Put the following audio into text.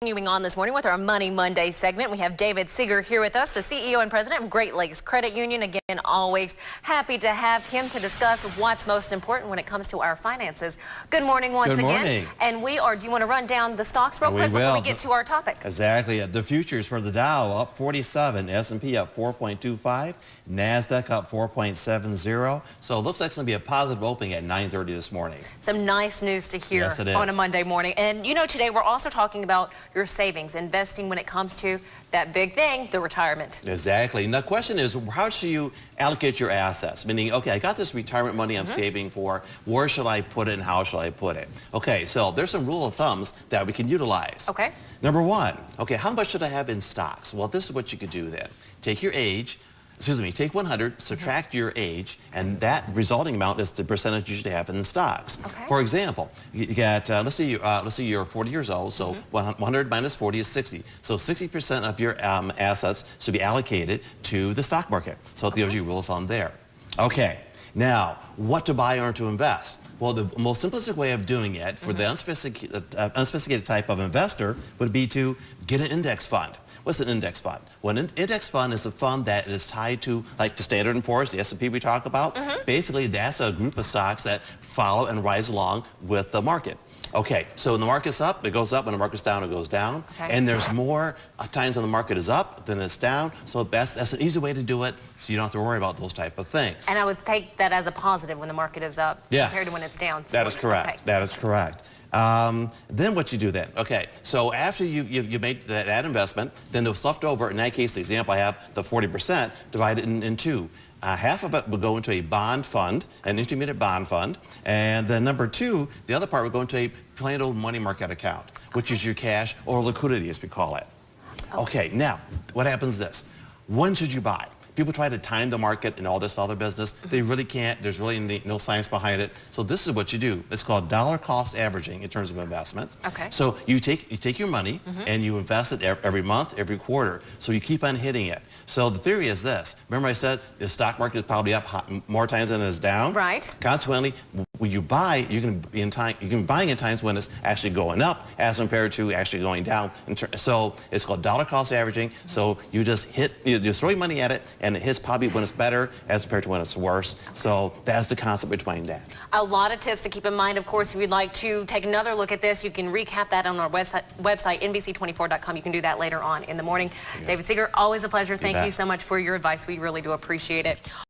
Continuing on this morning with our Money Monday segment, we have David Seeger here with us, the CEO and President of Great Lakes Credit Union. Again, always happy to have him to discuss what's most important when it comes to our finances. Good morning once again. Good morning. And do you want to run down the stocks real quick before we get to our topic? Exactly. The futures for the Dow up 47, S&P up 4.25, NASDAQ up 4.70. So it looks like it's going to be a positive opening at 9:30 this morning. Some nice news to hear on a Monday morning. And you know, today we're also talking about your savings, investing when it comes to that big thing, the retirement. Exactly. Now the question is, how should you allocate your assets? Meaning, okay, I got this retirement money I'm saving for. Where should I put it and how should I put it? Okay, so there's some rule of thumbs that we can utilize. Okay. Number one, okay, how much should I have in stocks? Well, this is what you could do then. Take your age. Take 100, subtract your age, and that resulting amount is the percentage you should have in stocks. Okay. For example, you got, let's say you're 40 years old, so 100 minus 40 is 60. So 60% of your assets should be allocated to the stock market. So it gives you a rule of thumb there. Okay, now, what to buy or to invest? Well, the most simplistic way of doing it for the unsophisticated type of investor would be to get an index fund. What's an index fund? Well, an index fund is a fund that is tied to, like the Standard & Poor's, the S&P we talk about. Basically, that's a group of stocks that follow and rise along with the market. Okay, so when the market's up, it goes up. When the market's down, it goes down. Okay. And there's more times when the market is up than it's down. So that's an easy way to do it, so you don't have to worry about those type of things. And I would take that as a positive when the market is up compared to when it's down. That is correct. Okay. That is correct. Then what you do then? Okay, so after you make that investment, then what's left over, in that case, the example I have, the 40% divided in two. Half of it will go into a bond fund, an intermediate bond fund, and then number two, the other part will go into a plain old money market account, which is your cash or liquidity as we call it. Okay, now, what happens is this. When should you buy? People try to time the market and all this other business. They really can't. There's really no science behind it. So this is what you do. It's called dollar cost averaging in terms of investments. Okay. So you take your money and you invest it every month, every quarter. So you keep on hitting it. So the theory is this. Remember I said the stock market is probably up more times than it is down? Right. Consequently, when you buy, you can be buying in times when it's actually going up as compared to actually going down. So it's called dollar cost averaging. So you just throw your money at it, and it hits probably when it's better as compared to when it's worse. So that's the concept behind that. A lot of tips to keep in mind. Of course, if you'd like to take another look at this, you can recap that on our website, NBC24.com. You can do that later on in the morning. David Seeger, always a pleasure. Thank you so much for your advice. We really do appreciate it.